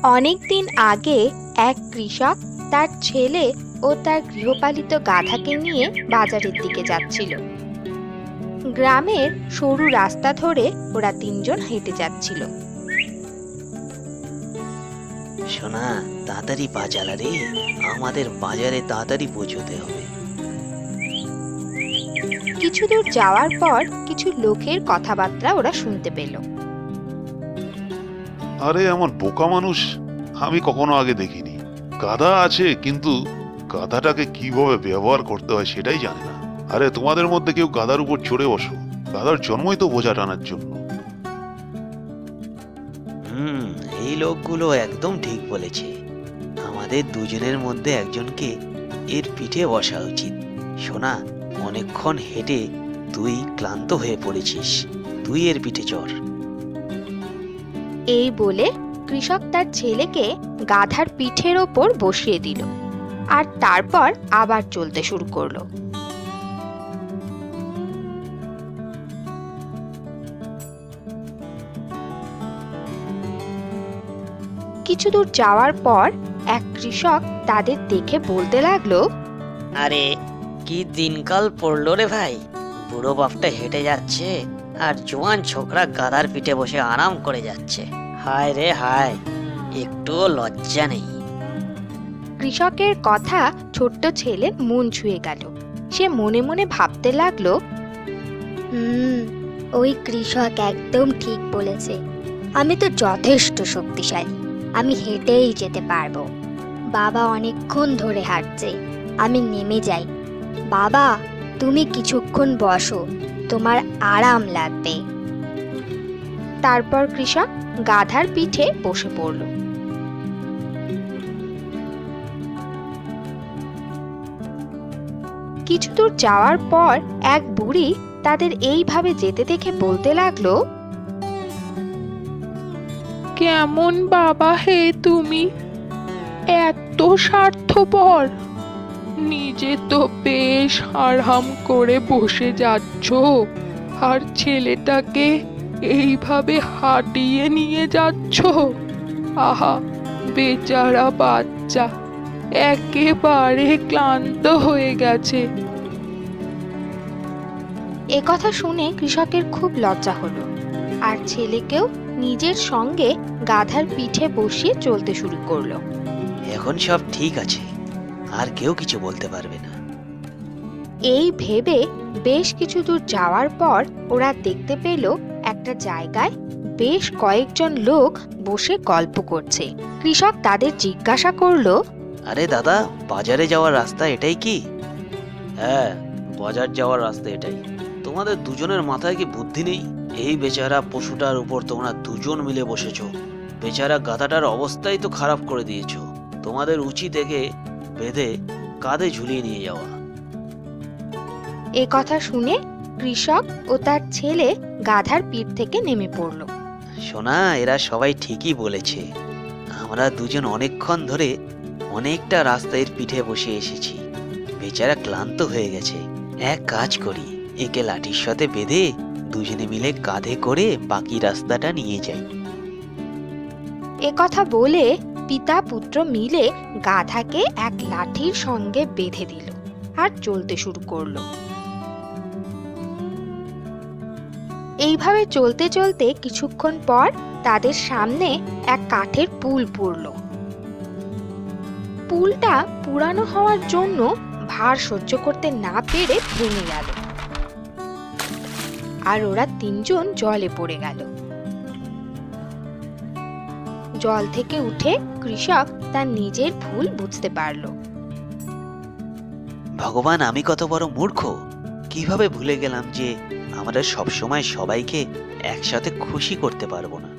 অনেক দিন আগে এক কৃষক তার ছেলে ও তার গৃহপালিত গাধাকে নিয়ে বাজারের দিকে যাচ্ছিল। গ্রামের সরু রাস্তা ধরে ওরা তিনজন হেঁটে যাচ্ছিল। সোনা, তাড়াতাড়ি পা চালা রে, আমাদের বাজারে তাড়াতাড়ি পৌঁছতে হবে। কিছু দূর যাওয়ার পর কিছু লোকের কথাবার্তা ওরা শুনতে পেল। আরে আমার বোকা মানুষ, আমি কখনো আগে দেখিনি। গাধা আছে কিন্তু গাধাটাকে কিভাবে ব্যবহার করতে হয় সেটাই জানে না। আরে তোমাদের মধ্যে কেউ গাধার উপর চড়ে বসো, গাধার জন্মই তো বোঝা টানার জন্য। এই লোকগুলো একদম ঠিক বলেছে। আমাদের দুজনের মধ্যে একজনকে এর পিঠে বসা উচিত। সোনা, অনেকক্ষণ হেঁটে তুই ক্লান্ত হয়ে পড়েছিস, তুই এর পিঠে চড়। এই বলে কৃষক তার ছেলেকে গাধার পিঠের ওপর বসিয়ে দিল আর তারপর আবার চলতে শুরু করলো। কিছু দূর যাওয়ার পর এক কৃষক তাদের দেখে বলতে লাগলো, আরে কি দিনকাল পড়লো রে ভাই, বুড়ো বাপটা হেঁটে যাচ্ছে আর জোয়ান ছোকরা গাধার পিঠে বসে আরাম করে যাচ্ছে। হায় রে হায়, একটুও লজ্জা নেই। কৃষকের কথা ছোট্ট ছেলের মন ছুঁয়ে গেল। সে মনে মনে ভাবতে লাগলো, ওই কৃষক একদম ঠিক বলেছে। আমি তো যথেষ্ট শক্তিশালী, আমি হেঁটেই যেতে পারবো। বাবা অনেকক্ষণ ধরে হাঁটছে, আমি নেমে যাই। বাবা, তুমি কিছুক্ষণ বসো, তোমার আরাম লাগবে। তারপর কৃষক গাধার পিঠে বসে পড়ল। কিছু দূর যাওয়ার পর এক বুড়ি তাদের এইভাবে যেতে দেখে বলতে লাগলো, কেমন বাবা হে তুমি, এত স্বার্থপর! নিজে তো বেশ আরাম করে বসে যাচ্ছ, আর ছেলেটাকে এইভাবে হাঁটিয়ে নিয়ে যাচ্ছ। আহা, বেচারা বাচ্চা একেবারে ক্লান্ত হয়ে গেছে। এ কথা শুনে কৃষকের খুব লজ্জা হলো আর ছেলেকেও নিজের সঙ্গে গাধার পিঠে বসিয়ে চলতে শুরু করলো। এখন সব ঠিক আছে, আর কেউ কিছু বলতে পারবে না। এই ভেবে বেশ কিছু দূর যাওয়ার পর ওরা দেখতে পেল একটা জায়গায় বেশ কয়েকজন লোক বসে গল্প করছে। কৃষক তাদের জিজ্ঞাসা করলো, আরে দাদা, বাজারে যাওয়ার রাস্তা এটাই কি? হ্যাঁ, বাজার যাওয়ার রাস্তা এটাই। তোমাদের দুজনের মাথায় কি বুদ্ধি নেই? এই বেচারা পশুটার উপর তোমরা দুজন মিলে বসেছো। বেচারা গাধাটার অবস্থাই তো খারাপ করে দিয়েছো। তোমাদের উচিত একে বেঁধে কাঁধে ঝুলিয়ে নিয়ে যাওয়া। এ কথা শুনে কৃষক ও তার ছেলে গাধার পিঠ থেকে নেমে পড়ল। সোনা, এরা সবাই ঠিকই বলেছে। আমরা দুজন অনেকক্ষণ ধরে অনেকটা রাস্তায় পিঠে বসে এসেছি। বেচারা ক্লান্ত হয়ে গেছে। এক কাজ করি, একে লাঠির সাথে বেঁধে দুজনে মিলে কাঁধে করে বাকি রাস্তাটা নিয়ে যাই। এ কথা বলে পিতা পুত্র মিলে গাধাকে এক লাঠির সঙ্গে বেঁধে দিল আর চলতে শুরু করলো। এইভাবে চলতে চলতে কিছুক্ষণ পর তাদের সামনে এক কাঠের পুল পড়ল। পুলটা পুরানো হওয়ার জন্য ভার সহ্য করতে না পেরে ভেঙে গেল আর ওরা তিনজন জলে পড়ে গেল। জল থেকে উঠে কৃষক তার নিজের ভুল বুঝতে পারল। ভগবান, আমি কত বড় মূর্খ! কিভাবে ভুলে গেলাম যে আমরা সবসময় সবাইকে একসাথে খুশি করতে পারবো না।